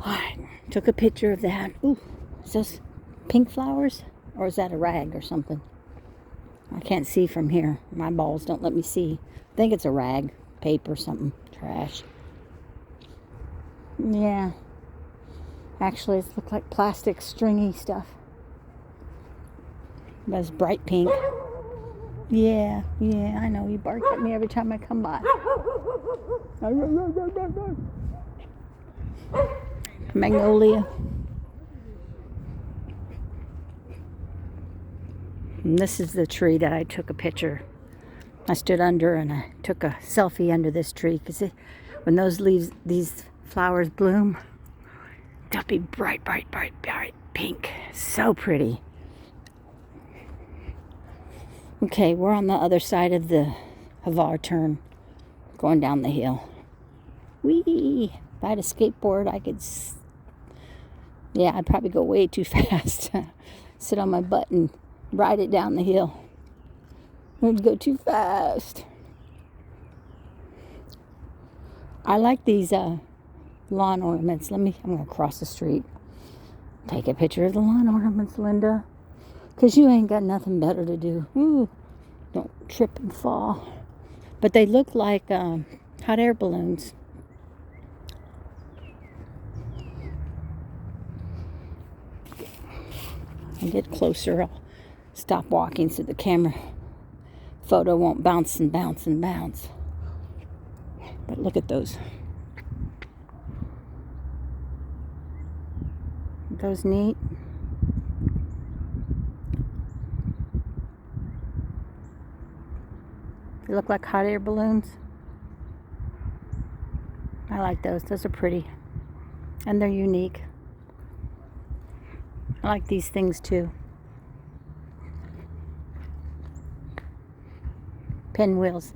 Alright, took a picture of that. Ooh, is those pink flowers? Or is that a rag or something? I can't see from here. My balls don't let me see. I think it's a rag, paper, something, trash. Yeah. Actually, it looks like plastic stringy stuff. That's bright pink. Yeah, I know. You bark at me every time I come by. Magnolia. And this is the tree that I took a picture. I stood under and I took a selfie under this tree because when those leaves, these flowers bloom, they'll be bright pink. So pretty. Okay, we're on the other side of our turn, going down the hill. Whee! If I had a skateboard, I could. Yeah, I'd probably go way too fast. Sit on my butt and ride it down the hill. It would go too fast. I like these lawn ornaments. I'm gonna cross the street. Take a picture of the lawn ornaments, Linda. Because you ain't got nothing better to do. Ooh, don't trip and fall. But they look like hot air balloons. I'll get closer. I'll stop walking so the camera photo won't bounce and bounce and bounce. But look at those. Aren't those neat? They look like hot air balloons. I like those. Those are pretty. And they're unique. I like these things too. Pinwheels.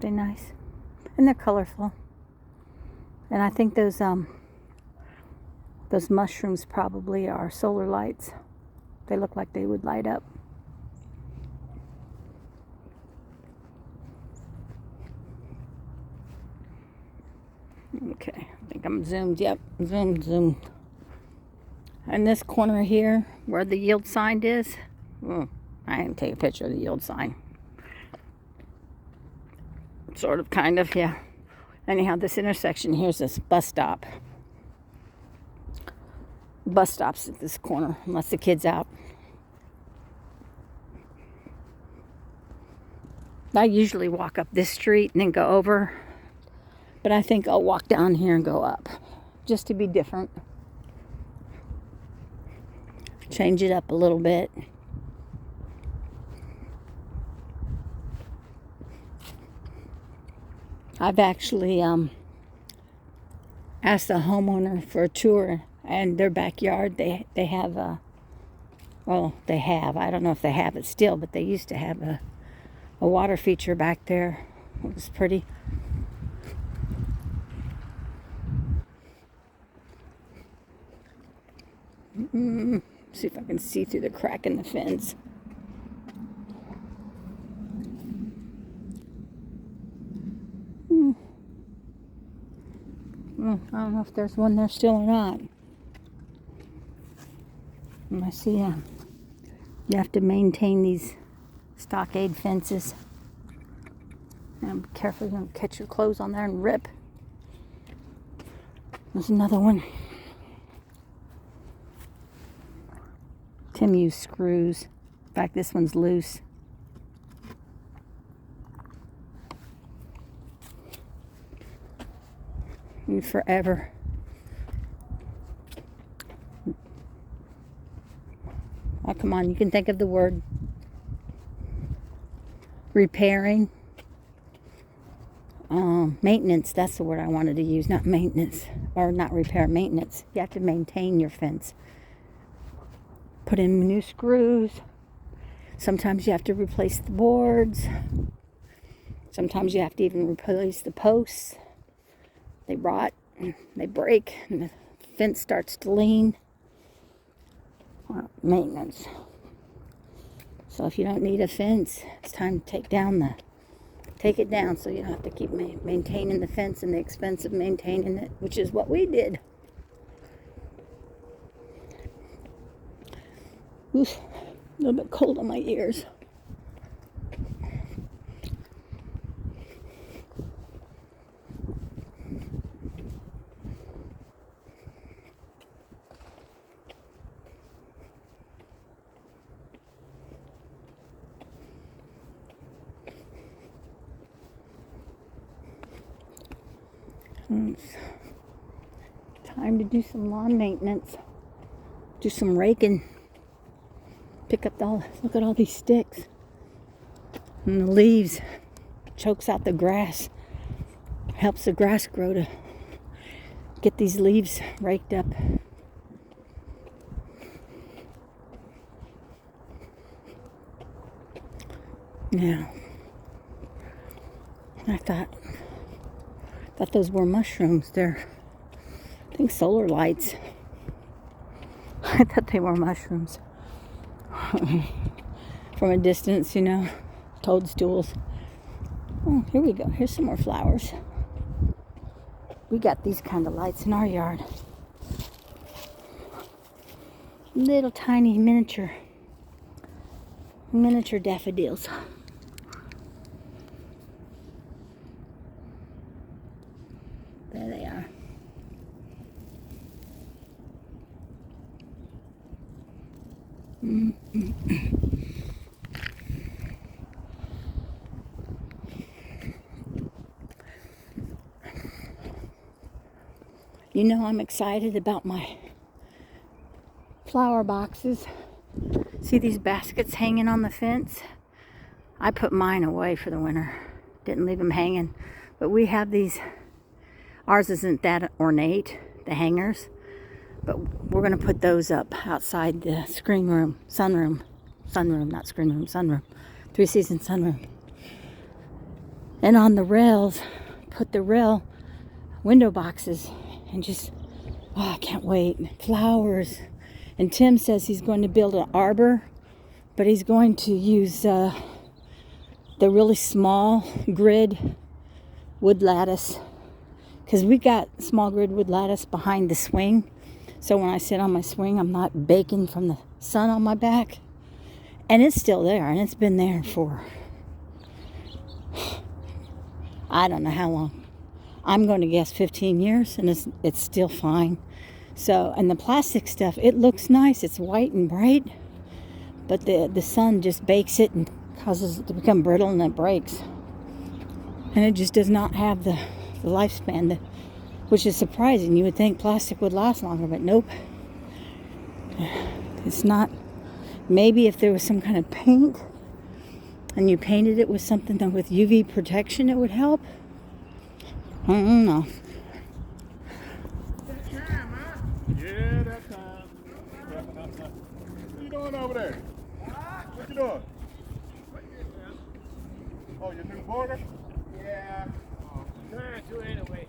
They're nice. And they're colorful. And I think those mushrooms probably are solar lights. They look like they would light up. Okay, I think I'm zoomed. Yep, zoomed. And this corner here, where the yield sign is, I didn't take a picture of the yield sign. Sort of, kind of, yeah. Anyhow, this intersection, here's this bus stop. Bus stops at this corner, unless the kid's out. I usually walk up this street and then go over. But I think I'll walk down here and go up. Just to be different. Change it up a little bit. I've actually asked the homeowner for a tour, and their backyard, they have I don't know if they have it still, but they used to have a water feature back there. It was pretty. See if I can see through the crack in the fence. I don't know if there's one there still or not. I see you have to maintain these stockade fences. And be careful, you don't catch your clothes on there and rip. There's another one. Tim used screws. In fact, this one's loose. And forever. Oh, come on, you can think of the word. Repairing. Maintenance, that's the word I wanted to use, not maintenance. Or not repair, maintenance. You have to maintain your fence. Put in new screws. Sometimes you have to replace the boards. Sometimes you have to even replace the posts. They rot, they break, and the fence starts to lean. Maintenance. So if you don't need a fence, it's time to take down take it down so you don't have to keep maintaining the fence and the expense of maintaining it, which is what we did. Oof, a little bit cold on my ears. It's time to do some lawn maintenance. Do some raking. Pick up look at all these sticks. And the leaves. Chokes out the grass. Helps the grass grow to get these leaves raked up. Now, I thought those were mushrooms. They're, I think, solar lights. I thought they were mushrooms. From a distance, you know, toadstools. Oh, here we go. Here's some more flowers. We got these kind of lights in our yard. Little tiny miniature daffodils. There they are. You know, I'm excited about my flower boxes. See these baskets hanging on the fence? I put mine away for the winter. Didn't leave them hanging. But we have these. Ours isn't that ornate, the hangers. But we're going to put those up outside the sunroom. Not screen room, sunroom. 3-season sunroom. And on the rails, put the rail window boxes. And just, I can't wait. Flowers. And Tim says he's going to build an arbor. But he's going to use the really small grid wood lattice. Because we got small grid wood lattice behind the swing. So when I sit on my swing, I'm not baking from the sun on my back. And it's still there. And it's been there for, I don't know how long. I'm going to guess 15 years. And it's still fine. So, and the plastic stuff, it looks nice. It's white and bright. But the sun just bakes it and causes it to become brittle and it breaks. And it just does not have the lifespan, which is surprising. You would think plastic would last longer, but nope. It's not. Maybe if there was some kind of paint and you painted it with something with UV protection, it would help. I don't know. That time, huh? Yeah, that time. What you doing over there? What you doing? Oh, your new border? Yeah. Trying to anyway.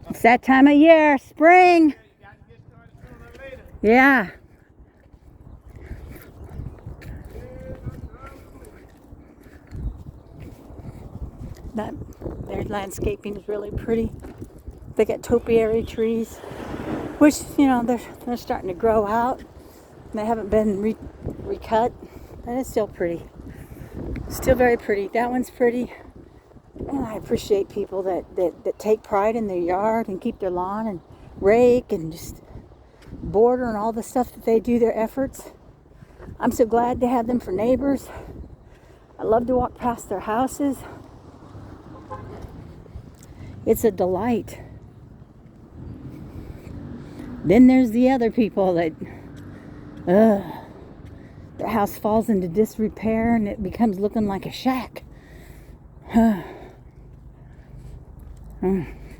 It's that time of year, spring. You got to get started sooner or later. Yeah. Their landscaping is really pretty. They got topiary trees, which, you know, they're starting to grow out. They haven't been recut, but it's still pretty. Still very pretty. That one's pretty. And I appreciate people that take pride in their yard and keep their lawn and rake and just border and all the stuff that they do, their efforts. I'm so glad to have them for neighbors. I love to walk past their houses. It's a delight. Then there's the other people that their house falls into disrepair and it becomes looking like a shack.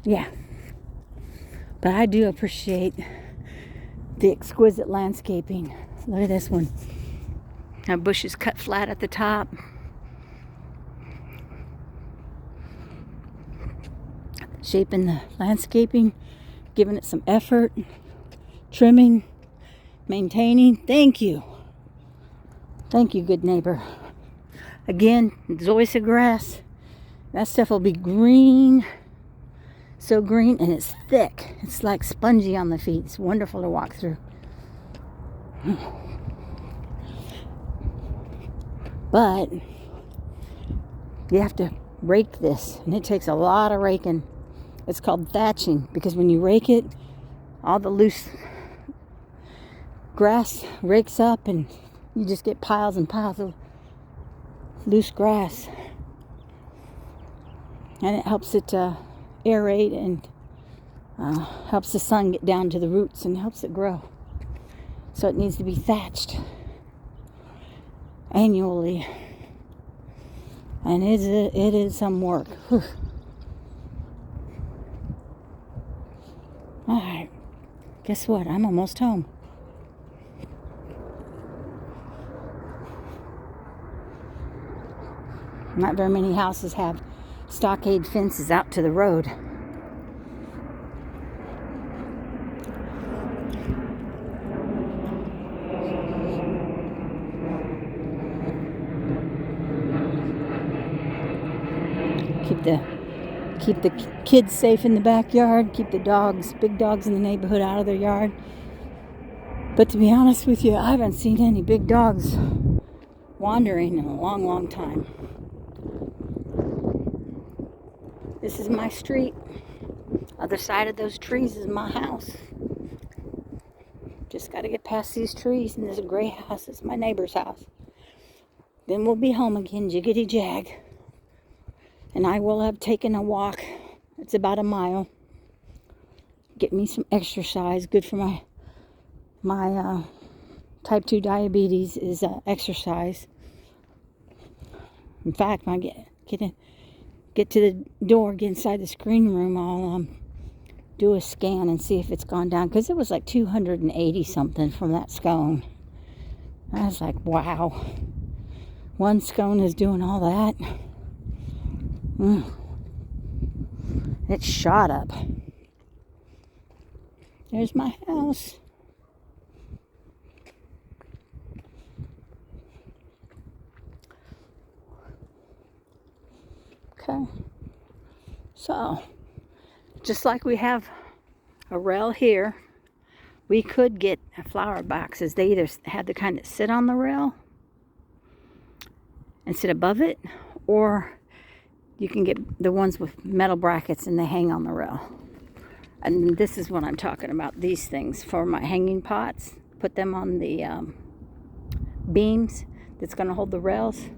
Yeah. But I do appreciate the exquisite landscaping. Look at this one. That bush is cut flat at the top. Shaping the landscaping, giving it some effort, trimming, maintaining. Thank you. Thank you, good neighbor. Again, zoysia grass That stuff will be green. So green, and it's thick. It's like spongy on the feet. It's wonderful to walk through. But you have to rake this, and it takes a lot of raking. It's called thatching, because when you rake it, all the loose grass rakes up, and you just get piles and piles of loose grass. And it helps it aerate and helps the sun get down to the roots and helps it grow. So it needs to be thatched annually. And it is some work. Whew. All right. Guess what? I'm almost home. Not very many houses have stockade fences out to the road. Keep the kids safe in the backyard. Keep the dogs, big dogs in the neighborhood, out of their yard. But to be honest with you, I haven't seen any big dogs wandering in a long, long time. This is my street. Other side of those trees is my house. Just got to get past these trees, and there's a gray house. It's my neighbor's house. Then we'll be home again, jiggity jag. And I will have taken a walk. It's about a mile. Get me some exercise. Good for my type 2 diabetes is exercise. In fact, when I get to the door, get inside the screening room, I'll do a scan and see if it's gone down. Because it was like 280 something from that scone. I was like, wow. One scone is doing all that. It shot up. There's my house. Okay. So, just like we have a rail here, we could get flower boxes. They either have the kind that sit on the rail and sit above it, or you can get the ones with metal brackets and they hang on the rail. And this is what I'm talking about, these things for my hanging pots. Put them on the beams that's going to hold the rails,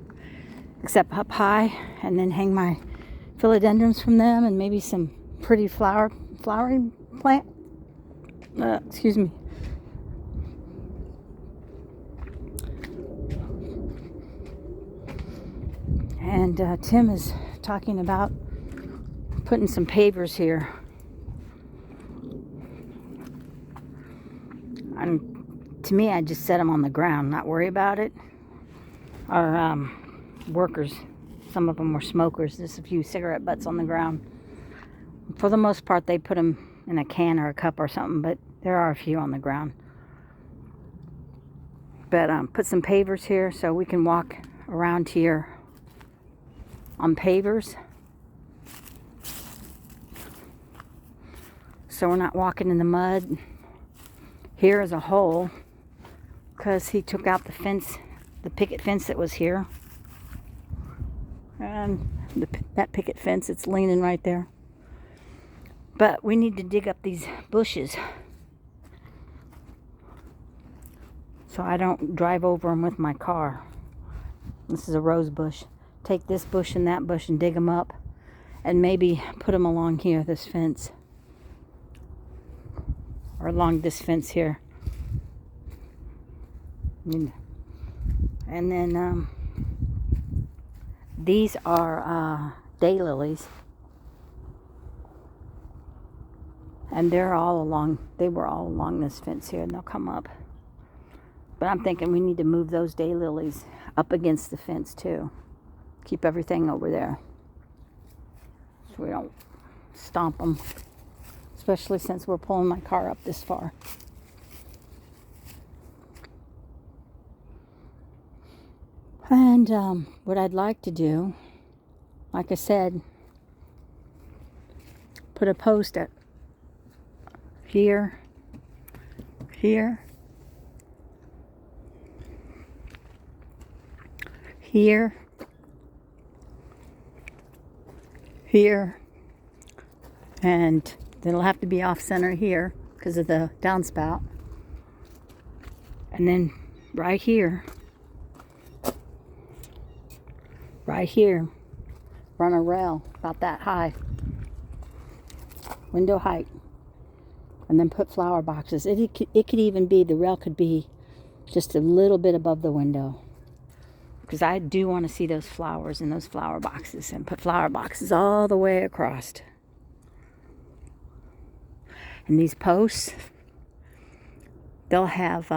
except up high, and then hang my philodendrons from them and maybe some pretty flowering plant. Excuse me. And Tim is talking about putting some pavers here. And to me, I just set them on the ground, not worry about it. Our workers, some of them were smokers, just a few cigarette butts on the ground. For the most part, they put them in a can or a cup or something, but there are a few on the ground. But put some pavers here so we can walk around here on pavers. So we're not walking in the mud. Here is a hole because he took out the fence, the picket fence that was here. And that picket fence, it's leaning right there. But we need to dig up these bushes so I don't drive over them with my car. This is a rose bush. Take this bush and that bush and dig them up and maybe put them along here, this fence. Or along this fence here. And then these are daylilies. And they were all along this fence here, and they'll come up. But I'm thinking we need to move those daylilies up against the fence too. Keep everything over there so we don't stomp them, especially since we're pulling my car up this far. And what I'd like to do, like I said, put a post at here, here, here, here, and it'll have to be off center here because of the downspout. And then right here, run a rail about that high, window height, and then put flower boxes. It could even be, the rail could be just a little bit above the window, because I do want to see those flowers in those flower boxes, and put flower boxes all the way across. And these posts, they'll have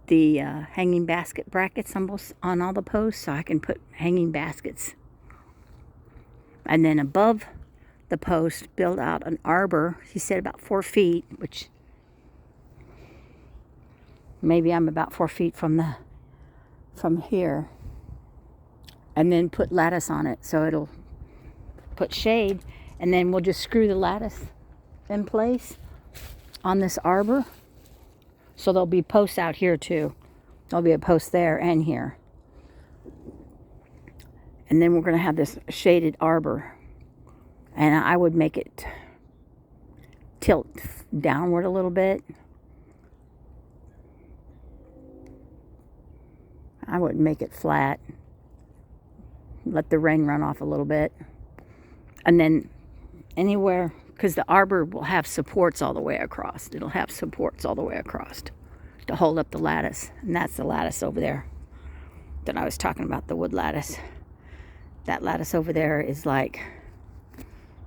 the hanging basket brackets on all the posts, so I can put hanging baskets. And then above the post, build out an arbor. He said about 4 feet, which maybe I'm about 4 feet from here. And then put lattice on it, so it'll put shade. And then we'll just screw the lattice in place on this arbor. So there'll be posts out here too. There'll be a post there and here. And then we're going to have this shaded arbor. And I would make it tilt downward a little bit. I wouldn't make it flat. Let the rain run off a little bit. And then anywhere, because the arbor will have supports all the way across. It'll have supports all the way across to hold up the lattice. And that's the lattice over there that I was talking about, the wood lattice. That lattice over there is like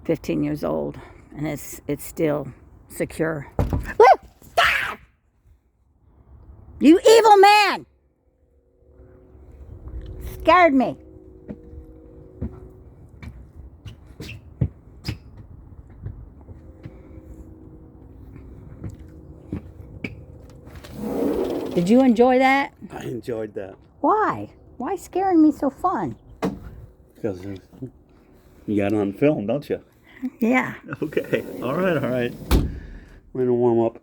15 years old, and it's still secure. Woo! Stop! You evil man! Scared me. Did you enjoy that? I enjoyed that. Why? Why scaring me so fun? Because you got it on film, don't you? Yeah. Okay. All right. We're gonna warm up.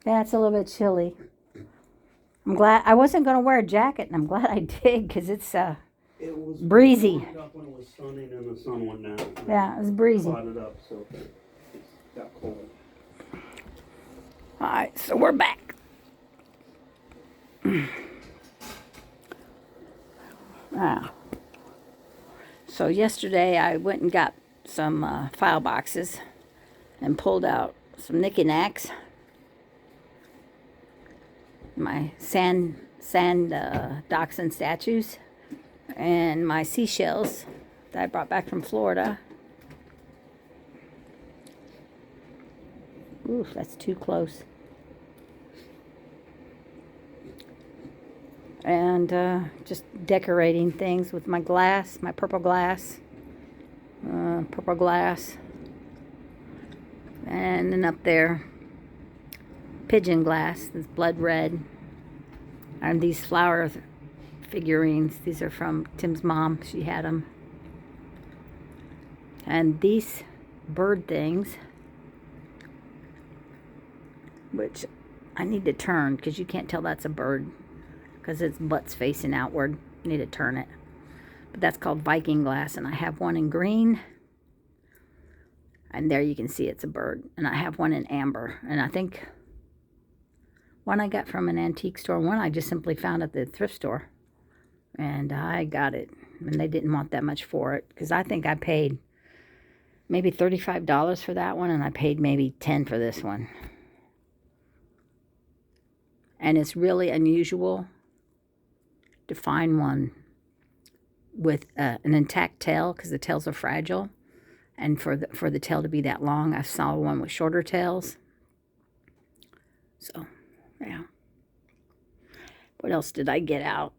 Yeah, it's a little bit chilly. I'm glad I wasn't going to wear a jacket, and I'm glad I did, because it's It was breezy. Up when it was sunny, and the sun went down. Yeah, it was breezy. Clouded up, so it got cold. All right, so we're back. So yesterday I went and got some file boxes and pulled out some knickknacks. My sand dachshund statues and my seashells that I brought back from Florida. Ooh, that's too close. And just decorating things with my glass, my purple glass. And then up there, pigeon glass, this blood red. And these flower figurines, these are from Tim's mom, she had them. And these bird things, which I need to turn because you can't tell that's a bird because its butt's facing outward. I need to turn it. But that's called Viking glass, and I have one in green. And there you can see it's a bird. And I have one in amber. And I think one I got from an antique store. One I just simply found at the thrift store. And I got it. And they didn't want that much for it. Because I think I paid maybe $35 for that one. And I paid maybe $10 for this one. And it's really unusual to find one with an intact tail. Because the tails are fragile. And for the tail to be that long, I saw one with shorter tails. So, yeah. What else did I get out?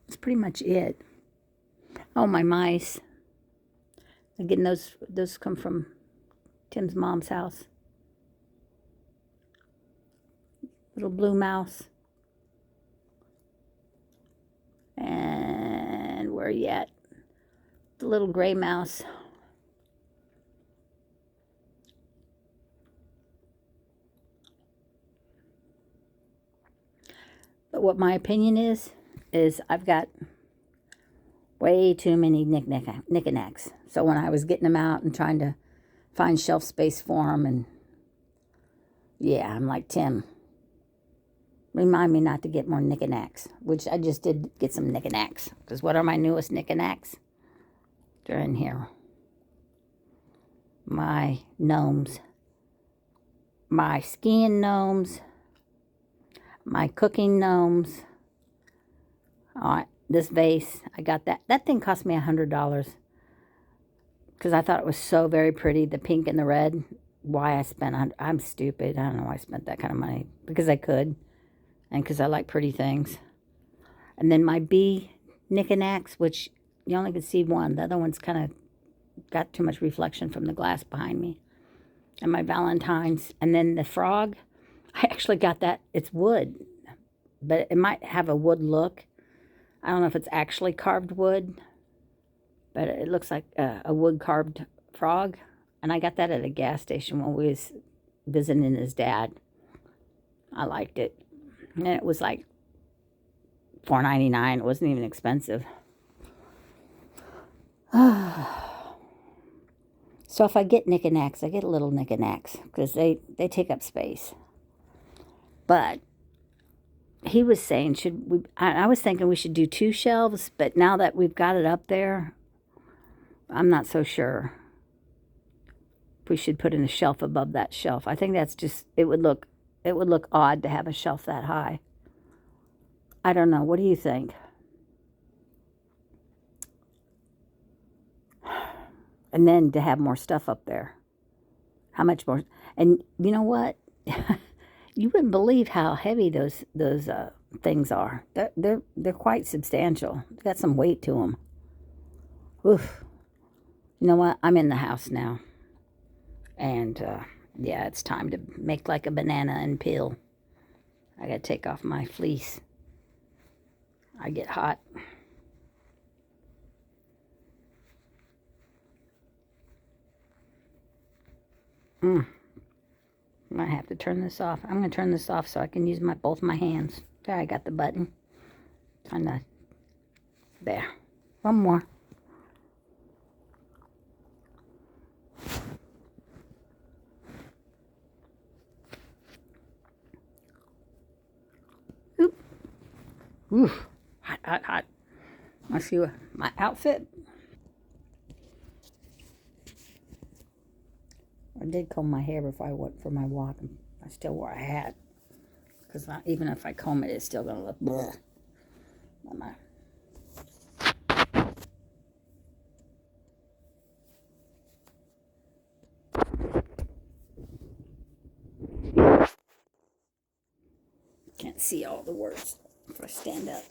That's pretty much it. Oh, my mice. Again, those come from Tim's mom's house. Little blue mouse. And where Where are you at? The little gray mouse. But what my opinion is I've got way too many knickknacks. So when I was getting them out and trying to find shelf space for them, and yeah, I'm like, Tim, remind me not to get more knickknacks, which I just did get some knickknacks. Because what are my newest knickknacks? They're in here. My gnomes. My skiing gnomes. My cooking gnomes. This vase, I got that. That thing cost me $100 because I thought it was so very pretty, the pink and the red. Why I spent, I'm stupid. I don't know why I spent that kind of money. Because I could, and because I like pretty things. And then my bee knickknacks, which you only could see one. The other one's kind of got too much reflection from the glass behind me. And my Valentine's. And then the frog, I actually got that. It's wood, but it might have a wood look. I don't know if it's actually carved wood, but it looks like a wood carved frog. And I got that at a gas station when we was visiting his dad. I liked it. And it was like $4.99. It wasn't even expensive. So if I get knickknacks, I get little knickknacks because they take up space. But he was saying, I was thinking we should do 2 shelves, but now that we've got it up there, I'm not so sure. We should put in a shelf above that shelf. I think that's just, it would look odd to have a shelf that high. I don't know. What do you think? And then to have more stuff up there. How much more? And you know what? You wouldn't believe how heavy those things are. They're quite substantial. They've got some weight to them. Oof. You know what? I'm in the house now. And yeah, it's time to make like a banana and peel. I gotta take off my fleece. I get hot. Might have to turn this off. I'm gonna turn this off so I can use both my hands. There, I got the button. There. One more. Oop. Oof. Hot, hot, hot. Let's see my outfit. I did comb my hair before I went for my walk. I still wore a hat. Because even if I comb it, it's still going to look bleh. Can't see all the words if I stand up.